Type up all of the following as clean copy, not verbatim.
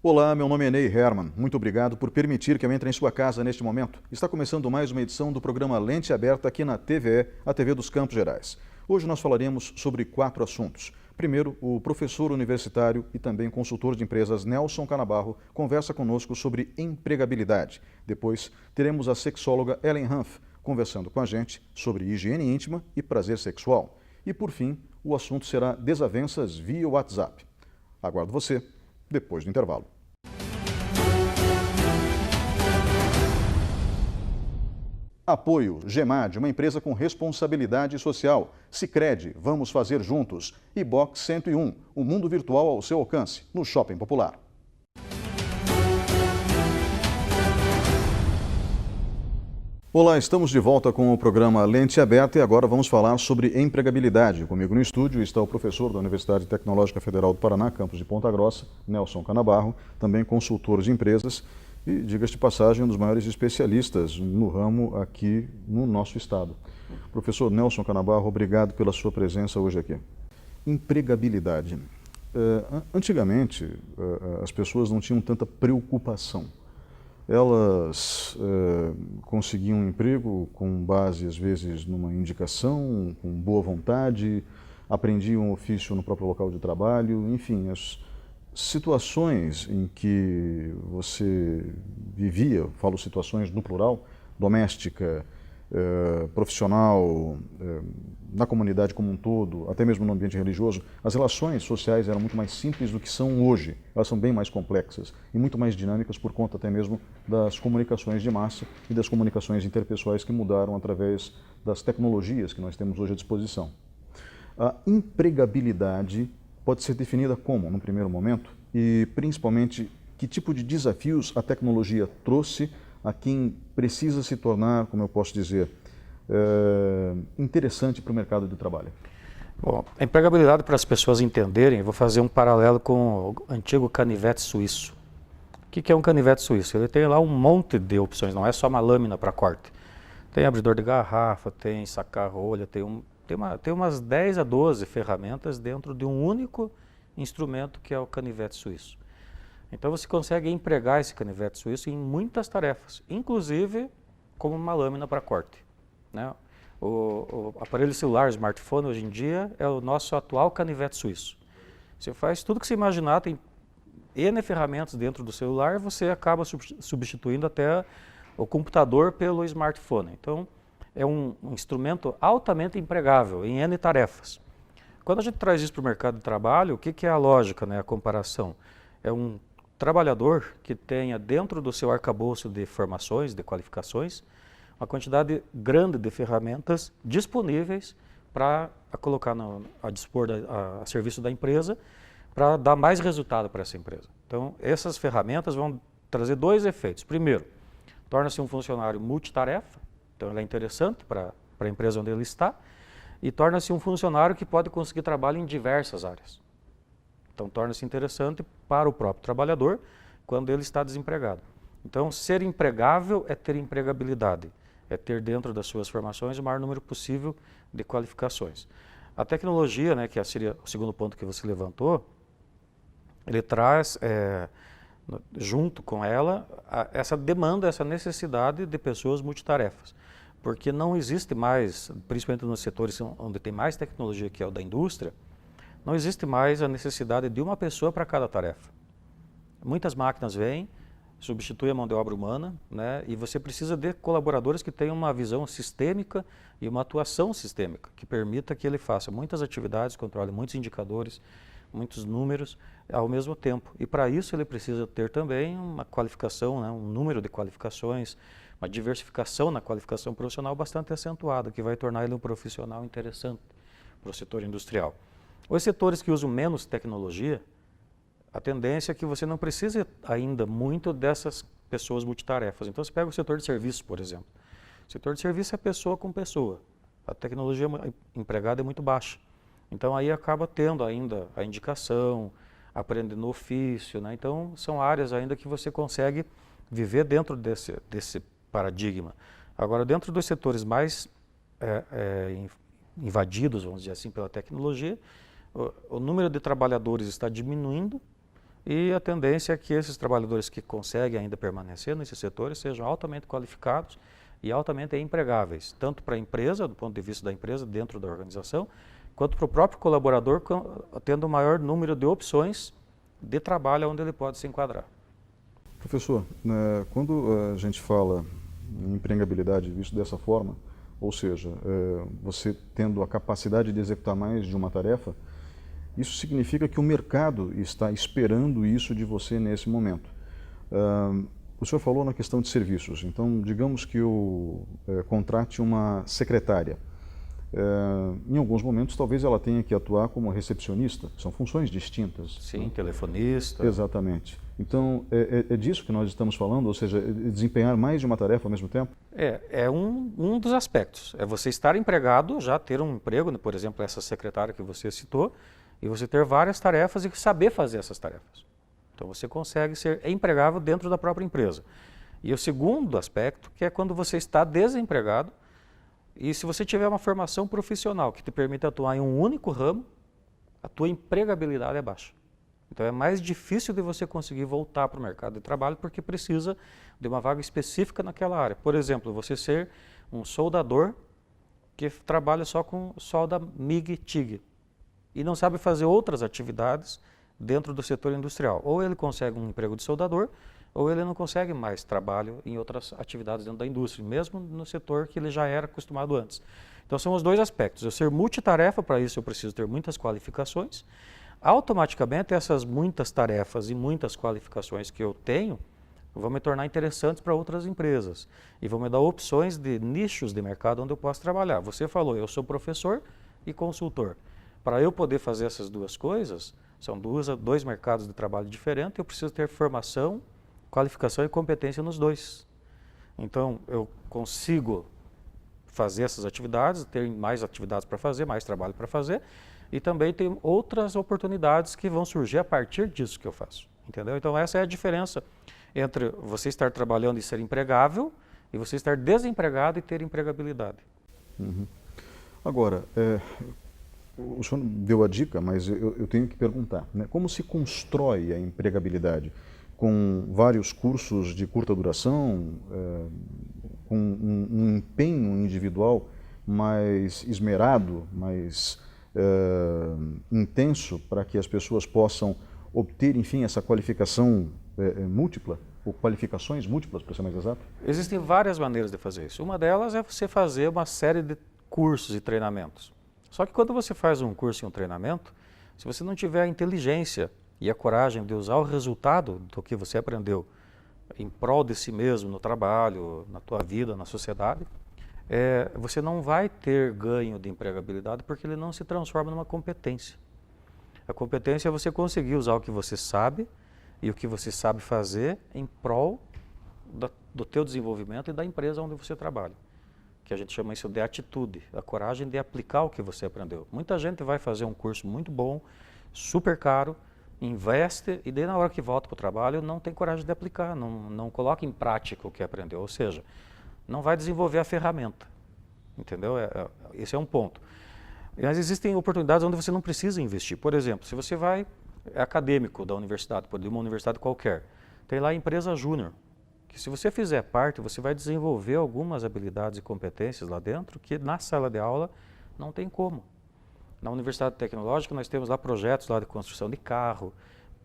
Olá, meu nome é Ney Herman. Muito obrigado por permitir que eu entre em sua casa neste momento. Está começando mais uma edição do programa Lente Aberta aqui na TVE, a TV dos Campos Gerais. Hoje nós falaremos sobre 4 assuntos. Primeiro, o professor universitário e também consultor de empresas Nelson Canabarro conversa conosco sobre empregabilidade. Depois, teremos a sexóloga Ellen Hanf conversando com a gente sobre higiene íntima e prazer sexual. E por fim, o assunto será desavenças via WhatsApp. Aguardo você depois do intervalo. Apoio GEMAD, uma empresa com responsabilidade social. Sicredi, vamos fazer juntos. E Box 101, o mundo virtual ao seu alcance, no Shopping Popular. Olá, estamos de volta com o programa Lente Aberta e agora vamos falar sobre empregabilidade. Comigo no estúdio está o professor da Universidade Tecnológica Federal do Paraná, campus de Ponta Grossa, Nelson Canabarro, também consultor de empresas e, diga-se de passagem, um dos maiores especialistas no ramo aqui no nosso estado. Professor Nelson Canabarro, obrigado pela sua presença hoje aqui. Empregabilidade. Antigamente, as pessoas não tinham tanta preocupação. Elas conseguiam um emprego com base, às vezes, numa indicação, com boa vontade, aprendiam um ofício no próprio local de trabalho, enfim, as situações em que você vivia, falo situações no plural, doméstica, profissional, na comunidade como um todo, até mesmo no ambiente religioso, as relações sociais eram muito mais simples do que são hoje. Elas são bem mais complexas e muito mais dinâmicas por conta até mesmo das comunicações de massa e das comunicações interpessoais que mudaram através das tecnologias que nós temos hoje à disposição. A empregabilidade pode ser definida como, no primeiro momento, e principalmente que tipo de desafios a tecnologia trouxe a quem precisa se tornar, como eu posso dizer, interessante para o mercado de trabalho? Bom, a empregabilidade, para as pessoas entenderem, eu vou fazer um paralelo com o antigo canivete suíço. O que é um canivete suíço? Ele tem lá um monte de opções, não é só uma lâmina para corte. Tem abridor de garrafa, tem saca-rolha, tem umas 10 a 12 ferramentas dentro de um único instrumento que é o canivete suíço. Então você consegue empregar esse canivete suíço em muitas tarefas, inclusive como uma lâmina para corte, né? O aparelho celular, smartphone, hoje em dia, é o nosso atual canivete suíço. Você faz tudo que você imaginar, tem N ferramentas dentro do celular, você acaba substituindo até o computador pelo smartphone. Então, é um instrumento altamente empregável em N tarefas. Quando a gente traz isso para o mercado de trabalho, o que é a lógica, né, a comparação? É um trabalhador que tenha dentro do seu arcabouço de formações, de qualificações, uma quantidade grande de ferramentas disponíveis para colocar a dispor a serviço da empresa, para dar mais resultado para essa empresa. Então, essas ferramentas vão trazer 2 efeitos. Primeiro, torna-se um funcionário multitarefa, então ele é interessante para a empresa onde ele está, e torna-se um funcionário que pode conseguir trabalho em diversas áreas. Então, torna-se interessante para o próprio trabalhador quando ele está desempregado. Então, ser empregável é ter empregabilidade, é ter dentro das suas formações o maior número possível de qualificações. A tecnologia, né, que seria o segundo ponto que você levantou, ele traz, junto com ela, essa demanda, essa necessidade de pessoas multitarefas. Porque não existe mais, principalmente nos setores onde tem mais tecnologia, que é o da indústria, não existe mais a necessidade de uma pessoa para cada tarefa. Muitas máquinas vêm, substituem a mão de obra humana, né, e você precisa de colaboradores que tenham uma visão sistêmica e uma atuação sistêmica, que permita que ele faça muitas atividades, controle muitos indicadores, muitos números ao mesmo tempo. E para isso ele precisa ter também uma qualificação, né, um número de qualificações, uma diversificação na qualificação profissional bastante acentuada, que vai tornar ele um profissional interessante para o setor industrial. Os setores que usam menos tecnologia, a tendência é que você não precise ainda muito dessas pessoas multitarefas. Então você pega o setor de serviços, por exemplo. O setor de serviço é pessoa com pessoa. A tecnologia empregada é muito baixa. Então aí acaba tendo ainda a indicação, aprendendo no ofício, né? Então são áreas ainda que você consegue viver dentro desse paradigma. Agora, dentro dos setores mais invadidos, vamos dizer assim, pela tecnologia, o número de trabalhadores está diminuindo, e a tendência é que esses trabalhadores que conseguem ainda permanecer nesses setores sejam altamente qualificados e altamente empregáveis, tanto para a empresa, do ponto de vista da empresa, dentro da organização, quanto para o próprio colaborador, tendo o maior número de opções de trabalho onde ele pode se enquadrar. Professor, quando a gente fala em empregabilidade visto dessa forma, ou seja, você tendo a capacidade de executar mais de uma tarefa, isso significa que o mercado está esperando isso de você nesse momento. O senhor falou na questão de serviços, então digamos que eu contrate uma secretária. Em alguns momentos talvez ela tenha que atuar como recepcionista, são funções distintas. Sim, né? Telefonista. Exatamente. Então é disso que nós estamos falando, ou seja, desempenhar mais de uma tarefa ao mesmo tempo? É um dos aspectos, é você estar empregado, já ter um emprego, né? Por exemplo, essa secretária que você citou, e você ter várias tarefas e saber fazer essas tarefas. Então você consegue ser empregável dentro da própria empresa. E o segundo aspecto, que é quando você está desempregado, e se você tiver uma formação profissional que te permite atuar em um único ramo, a tua empregabilidade é baixa. Então é mais difícil de você conseguir voltar para o mercado de trabalho porque precisa de uma vaga específica naquela área. Por exemplo, você ser um soldador que trabalha só com solda MIG-TIG e não sabe fazer outras atividades dentro do setor industrial. Ou ele consegue um emprego de soldador, ou ele não consegue mais trabalho em outras atividades dentro da indústria, mesmo no setor que ele já era acostumado antes. Então são os dois aspectos. Eu ser multitarefa, para isso eu preciso ter muitas qualificações. Automaticamente essas muitas tarefas e muitas qualificações que eu tenho vão me tornar interessantes para outras empresas e vão me dar opções de nichos de mercado onde eu posso trabalhar. Você falou, eu sou professor e consultor. Para eu poder fazer essas duas coisas, são dois mercados de trabalho diferentes, eu preciso ter formação, qualificação e competência nos dois. Então, eu consigo fazer essas atividades, ter mais atividades para fazer, mais trabalho para fazer, e também tem outras oportunidades que vão surgir a partir disso que eu faço. Entendeu? Então, essa é a diferença entre você estar trabalhando e ser empregável, e você estar desempregado e ter empregabilidade. Uhum. Agora, o senhor deu a dica, mas eu tenho que perguntar, né? Como se constrói a empregabilidade? Com vários cursos de curta duração, com um empenho individual mais esmerado, mais intenso, para que as pessoas possam obter, enfim, essa qualificação múltipla, ou qualificações múltiplas, para ser mais exato? Existem várias maneiras de fazer isso. Uma delas é você fazer uma série de cursos e treinamentos. Só que quando você faz um curso e um treinamento, se você não tiver a inteligência e a coragem de usar o resultado do que você aprendeu em prol de si mesmo, no trabalho, na tua vida, na sociedade, você não vai ter ganho de empregabilidade porque ele não se transforma numa competência. A competência é você conseguir usar o que você sabe e o que você sabe fazer em prol do teu desenvolvimento e da empresa onde você trabalha. Que a gente chama isso de atitude, a coragem de aplicar o que você aprendeu. Muita gente vai fazer um curso muito bom, super caro, investe e daí na hora que volta para o trabalho não tem coragem de aplicar, não coloca em prática o que aprendeu, ou seja, não vai desenvolver a ferramenta, entendeu? Esse é um ponto. Mas existem oportunidades onde você não precisa investir. Por exemplo, se você é acadêmico da universidade, de uma universidade qualquer, tem lá a empresa júnior, que se você fizer parte, você vai desenvolver algumas habilidades e competências lá dentro que na sala de aula não tem como. Na Universidade Tecnológica nós temos lá projetos lá de construção de carro,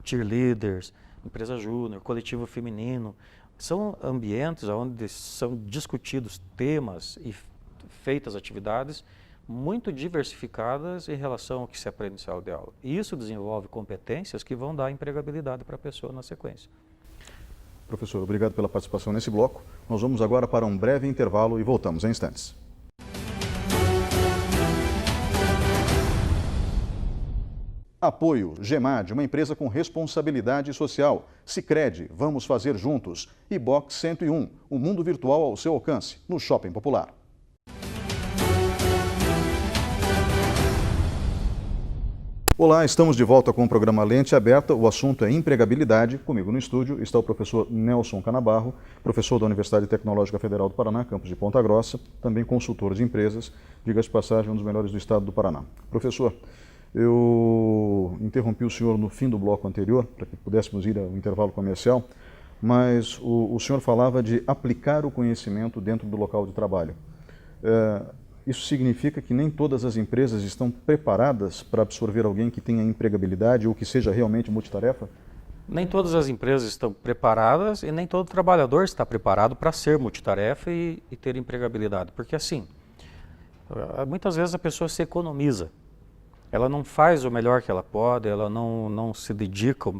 cheerleaders, empresa júnior, coletivo feminino. São ambientes onde são discutidos temas e feitas atividades muito diversificadas em relação ao que se aprende em sala de aula. E isso desenvolve competências que vão dar empregabilidade para a pessoa na sequência. Professor, obrigado pela participação nesse bloco. Nós vamos agora para um breve intervalo e voltamos em instantes. Apoio GEMAD, uma empresa com responsabilidade social. Sicredi, vamos fazer juntos. E Box 101, o mundo virtual ao seu alcance, no Shopping Popular. Olá, estamos de volta com o programa Lente Aberta. O assunto é empregabilidade. Comigo no estúdio está o professor Nelson Canabarro, professor da Universidade Tecnológica Federal do Paraná, campus de Ponta Grossa, também consultor de empresas, diga-se de passagem, um dos melhores do estado do Paraná. Professor, Eu interrompi o senhor no fim do bloco anterior, para que pudéssemos ir ao intervalo comercial, mas o senhor falava de aplicar o conhecimento dentro do local de trabalho. Isso significa que nem todas as empresas estão preparadas para absorver alguém que tenha empregabilidade ou que seja realmente multitarefa? Nem todas as empresas estão preparadas e nem todo trabalhador está preparado para ser multitarefa e ter empregabilidade. Porque assim, muitas vezes a pessoa se economiza. Ela não faz o melhor que ela pode, ela não se dedica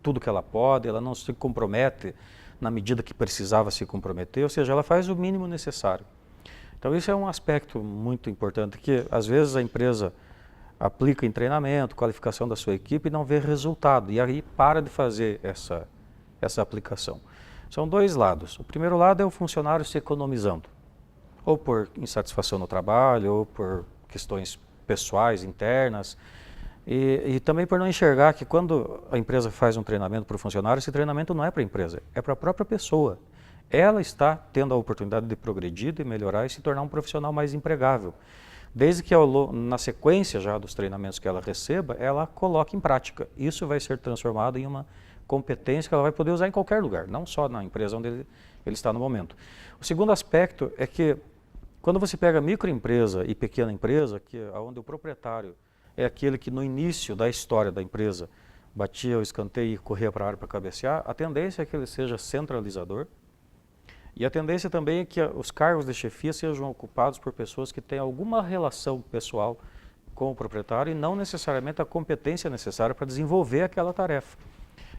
tudo que ela pode, ela não se compromete na medida que precisava se comprometer, ou seja, ela faz o mínimo necessário. Então isso é um aspecto muito importante, que às vezes a empresa aplica em treinamento, qualificação da sua equipe e não vê resultado, e aí para de fazer essa aplicação. São dois lados. O primeiro lado é o funcionário se economizando, ou por insatisfação no trabalho, ou por questões pessoais, internas, e também por não enxergar que quando a empresa faz um treinamento para o funcionário, esse treinamento não é para a empresa, é para a própria pessoa. Ela está tendo a oportunidade de progredir, de melhorar e se tornar um profissional mais empregável. Desde que na sequência já dos treinamentos que ela receba, ela coloque em prática. Isso vai ser transformado em uma competência que ela vai poder usar em qualquer lugar, não só na empresa onde ele está no momento. O segundo aspecto é que quando você pega microempresa e pequena empresa, onde o proprietário é aquele que no início da história da empresa batia o escanteio e corria para a área para cabecear, a tendência é que ele seja centralizador e a tendência também é que os cargos de chefia sejam ocupados por pessoas que têm alguma relação pessoal com o proprietário e não necessariamente a competência necessária para desenvolver aquela tarefa.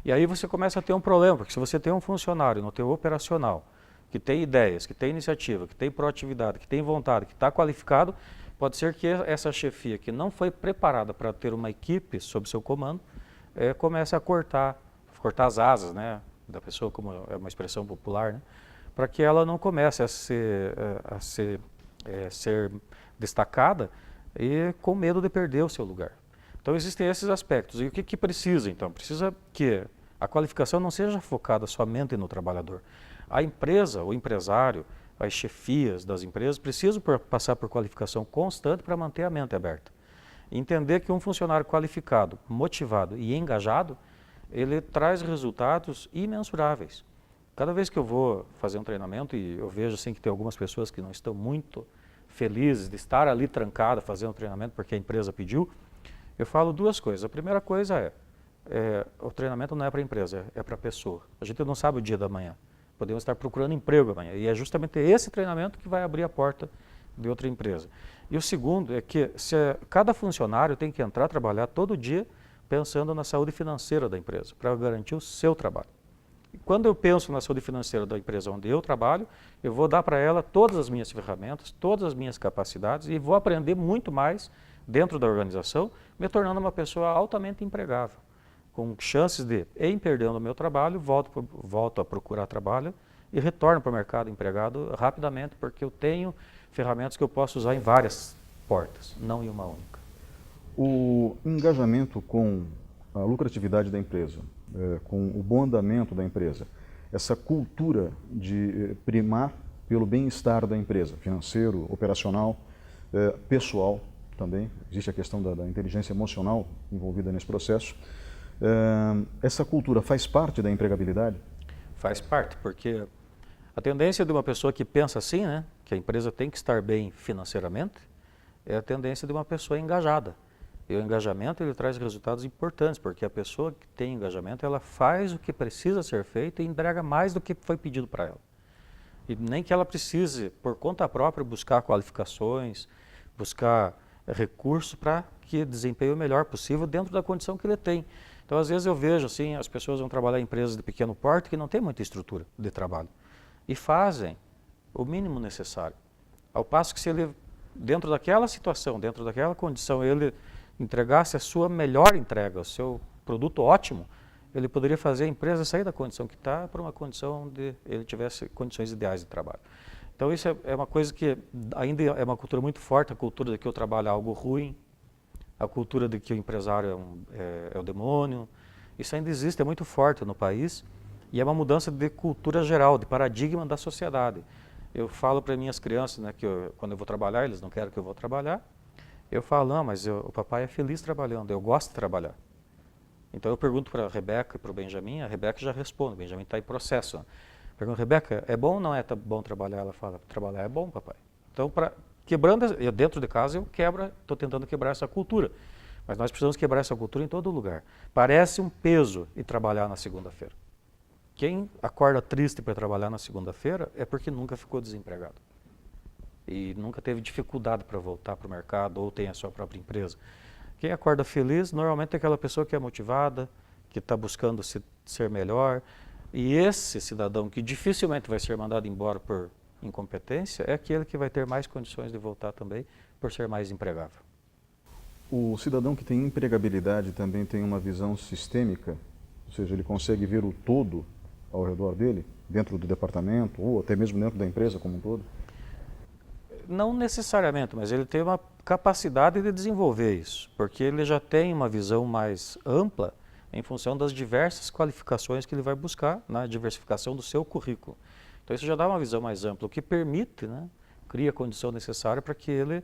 E aí você começa a ter um problema, porque se você tem um funcionário no teu operacional que tem ideias, que tem iniciativa, que tem proatividade, que tem vontade, que está qualificado, pode ser que essa chefia, que não foi preparada para ter uma equipe sob seu comando, comece a cortar as asas, né, da pessoa, como é uma expressão popular, né, para que ela não comece a ser destacada e com medo de perder o seu lugar. Então existem esses aspectos. E o que precisa, então? Precisa que a qualificação não seja focada somente no trabalhador. A empresa, o empresário, as chefias das empresas precisam passar por qualificação constante para manter a mente aberta. Entender que um funcionário qualificado, motivado e engajado, ele traz resultados imensuráveis. Cada vez que eu vou fazer um treinamento e eu vejo assim, que tem algumas pessoas que não estão muito felizes de estar ali trancada fazendo treinamento porque a empresa pediu, eu falo duas coisas. A primeira coisa o treinamento não é para a empresa, é para a pessoa. A gente não sabe o dia da manhã. Podemos estar procurando emprego amanhã. E é justamente esse treinamento que vai abrir a porta de outra empresa. E o segundo é que cada funcionário tem que entrar a trabalhar todo dia pensando na saúde financeira da empresa, para garantir o seu trabalho. E quando eu penso na saúde financeira da empresa onde eu trabalho, eu vou dar para ela todas as minhas ferramentas, todas as minhas capacidades e vou aprender muito mais dentro da organização, me tornando uma pessoa altamente empregável, com chances de, em perdendo o meu trabalho, volto a procurar trabalho e retorno para o mercado empregado rapidamente, porque eu tenho ferramentas que eu posso usar em várias portas, não em uma única. O engajamento com a lucratividade da empresa, com o bom andamento da empresa, essa cultura de primar pelo bem-estar da empresa, financeiro, operacional, pessoal também, existe a questão da inteligência emocional envolvida nesse processo. Essa cultura faz parte da empregabilidade? Faz parte, porque a tendência de uma pessoa que pensa assim, né, que a empresa tem que estar bem financeiramente, é a tendência de uma pessoa engajada. E o engajamento ele traz resultados importantes, porque a pessoa que tem engajamento, ela faz o que precisa ser feito e entrega mais do que foi pedido para ela. E nem que ela precise, por conta própria, buscar qualificações, buscar recursos para que desempenhe o melhor possível dentro da condição que ele tem. Então, às vezes eu vejo assim, as pessoas vão trabalhar em empresas de pequeno porte que não tem muita estrutura de trabalho e fazem o mínimo necessário. Ao passo que se ele, dentro daquela situação, dentro daquela condição, ele entregasse a sua melhor entrega, o seu produto ótimo, ele poderia fazer a empresa sair da condição que está para uma condição onde ele tivesse condições ideais de trabalho. Então isso é uma coisa que ainda é uma cultura muito forte, a cultura de que o trabalho é algo ruim, a cultura de que o empresário é o demônio. Isso ainda existe, é muito forte no país e é uma mudança de cultura geral, de paradigma da sociedade. Eu falo para minhas crianças, né, que quando eu vou trabalhar, eles não querem que eu vou trabalhar, Eu falo, não, mas o papai é feliz trabalhando, eu gosto de trabalhar. Então eu pergunto para a Rebeca e para o Benjamin, a Rebeca já responde, o Benjamin está em processo. Né? Pergunto, Rebeca, é bom ou não é bom trabalhar? Ela fala, trabalhar é bom, papai. Então, quebrando, dentro de casa eu estou tentando quebrar essa cultura. Mas nós precisamos quebrar essa cultura em todo lugar. Parece um peso ir trabalhar na segunda-feira. Quem acorda triste para trabalhar na segunda-feira é porque nunca ficou desempregado. E nunca teve dificuldade para voltar para o mercado ou tem a sua própria empresa. Quem acorda feliz, normalmente é aquela pessoa que é motivada, que está buscando ser melhor. E esse cidadão que dificilmente vai ser mandado embora por incompetência é aquele que vai ter mais condições de voltar também por ser mais empregável. O cidadão que tem empregabilidade também tem uma visão sistêmica, ou seja, ele consegue ver o todo ao redor dele, dentro do departamento ou até mesmo dentro da empresa como um todo? Não necessariamente, mas ele tem uma capacidade de desenvolver isso, porque ele já tem uma visão mais ampla em função das diversas qualificações que ele vai buscar na diversificação do seu currículo. Então isso já dá uma visão mais ampla, o que permite, né, cria a condição necessária para que ele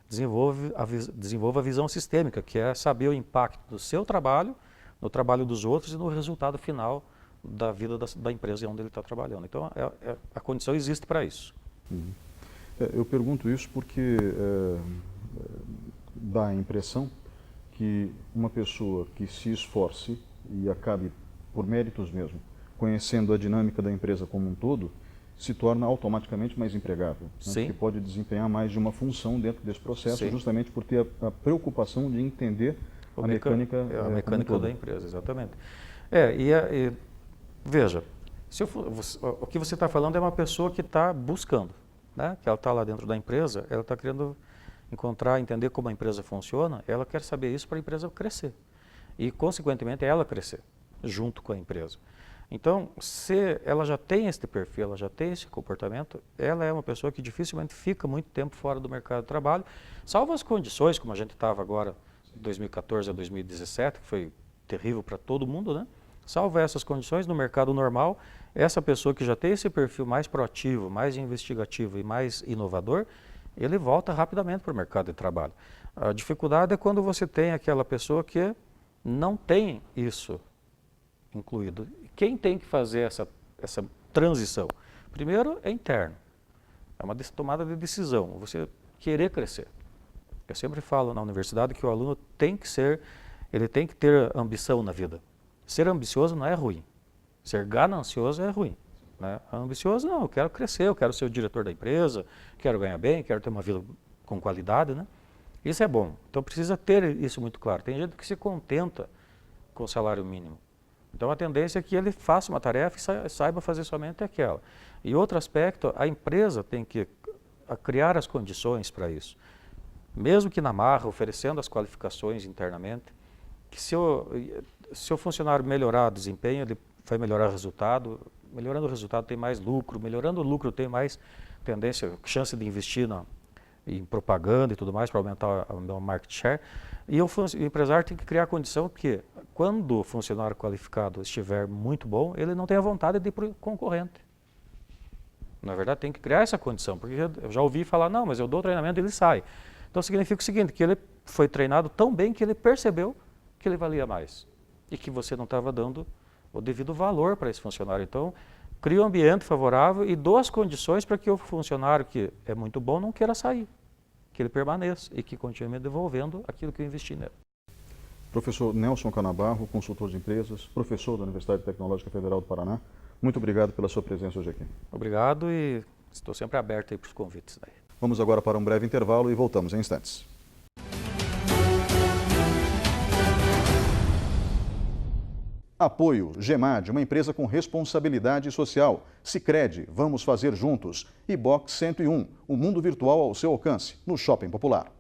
desenvolva a visão sistêmica, que é saber o impacto do seu trabalho, no trabalho dos outros e no resultado final da vida da empresa onde ele está trabalhando. Então a condição existe para isso. Uhum. Eu pergunto isso porque dá a impressão que uma pessoa que se esforce e acabe, por méritos mesmo, conhecendo a dinâmica da empresa como um todo, se torna automaticamente mais empregável. Né? Que pode desempenhar mais de uma função dentro desse processo, sim, justamente por ter a preocupação de entender a mecânica da empresa, exatamente. Veja, o que você está falando é uma pessoa que está buscando, né? Que ela está lá dentro da empresa, ela está querendo entender como a empresa funciona, ela quer saber isso para a empresa crescer. E, consequentemente, ela crescer junto com a empresa. Então, se ela já tem esse perfil, ela já tem esse comportamento, ela é uma pessoa que dificilmente fica muito tempo fora do mercado de trabalho, salvo as condições, como a gente estava agora, de 2014 a 2017, que foi terrível para todo mundo, né? Salvo essas condições, no mercado normal, essa pessoa que já tem esse perfil mais proativo, mais investigativo e mais inovador, ele volta rapidamente para o mercado de trabalho. A dificuldade é quando você tem aquela pessoa que não tem isso incluído. Quem tem que fazer essa transição? Primeiro é interno, é uma tomada de decisão, você querer crescer. Eu sempre falo na universidade que o aluno ele tem que ter ambição na vida. Ser ambicioso não é ruim, ser ganancioso é ruim. Né? Ambicioso não, eu quero crescer, eu quero ser o diretor da empresa, quero ganhar bem, quero ter uma vida com qualidade. Né? Isso é bom, então precisa ter isso muito claro. Tem gente que se contenta com o salário mínimo. Então a tendência é que ele faça uma tarefa e saiba fazer somente aquela. E outro aspecto, a empresa tem que criar as condições para isso. Mesmo que na marra, oferecendo as qualificações internamente, que se o funcionário melhorar o desempenho, ele vai melhorar o resultado. Melhorando o resultado tem mais lucro, melhorando o lucro tem mais chance de investir em propaganda e tudo mais para aumentar o market share. E o empresário tem que criar a condição que, quando o funcionário qualificado estiver muito bom, ele não tenha vontade de ir para o concorrente. Na verdade, tem que criar essa condição, porque eu já ouvi falar, não, mas eu dou treinamento e ele sai. Então significa o seguinte, que ele foi treinado tão bem que ele percebeu que ele valia mais e que você não estava dando o devido valor para esse funcionário. Então, cria um ambiente favorável e dou as condições para que o funcionário que é muito bom não queira sair, que ele permaneça e que continue me devolvendo aquilo que eu investi nele. Professor Nelson Canabarro, consultor de empresas, professor da Universidade Tecnológica Federal do Paraná, muito obrigado pela sua presença hoje aqui. Obrigado e estou sempre aberto aí para os convites. Daí. Vamos agora para um breve intervalo e voltamos em instantes. Apoio GEMAD, uma empresa com responsabilidade social. Sicredi, vamos fazer juntos. E Box 101, o mundo virtual ao seu alcance, no Shopping Popular.